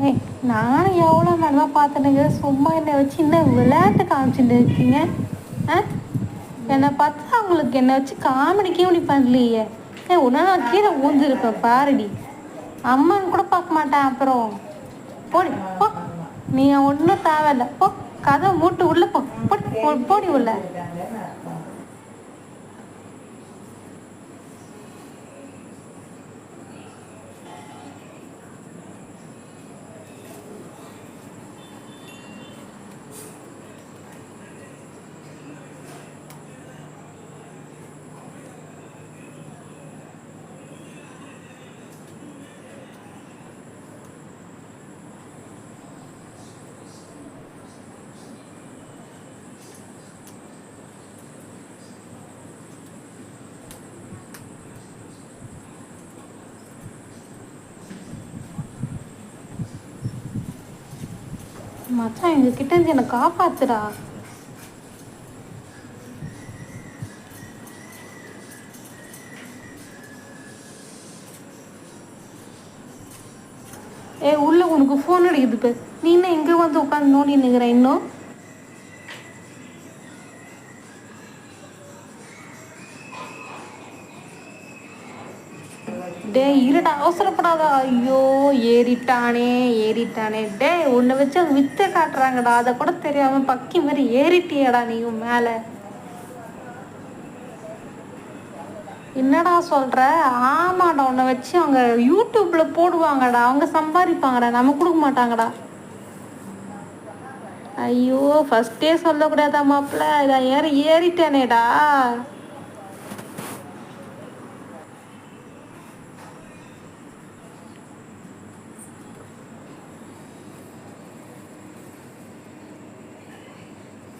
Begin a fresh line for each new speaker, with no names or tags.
ஏய், நானும் எவ்வளோ நேரம் பார்த்துட்டுங்க, சும்மா என்னை வச்சு இன்னும் விளையாட்டு காமிச்சுட்டு இருக்கீங்க. ஆ, என்னை பார்த்தா உங்களுக்கு என்னை வச்சு காமெடி கீமெடி பண்ணலையே. உடனே நான் கீழே ஊந்துருப்பேன் பாருடி. அம்மான்னு கூட பார்க்க மாட்டேன். அப்புறம் போடி போ, நீ ஒன்றும் தேவையில்லை போ, கதை மூட்டு உள்ள போ, போடி போடி உள்ள. மச்சான், எங்ககிட்ட இருந்து என்னை காப்பாத்துடா. உள்ள உனக்கு ஃபோன் அடிக்குது இப்போ. நீ என்ன இங்கே வந்து உட்காந்து நோண்டி நிற்கிற இன்னும்? டே இருடா, அவசரப்படாதா. ஐயோ, ஏறிட்டானே ஏறிட்டானே. டே, உன்னை வச்சு அது வித்தை காட்டுறாங்கடா, அதை கூட தெரியாமல் பக்கி மாதிரி ஏறிட்டியடா நீயும் மேலே. என்னடா சொல்கிற? ஆமாடா, உன்னை வச்சு அவங்க யூடியூப்பில் போடுவாங்கடா, அவங்க சம்பாதிப்பாங்கடா, நம்ம கொடுக்க மாட்டாங்கடா. ஐயோ, ஃபஸ்ட்டே சொல்லக்கூடாதா மாப்பிள்ள, இதை ஏறிட்டேனேடா.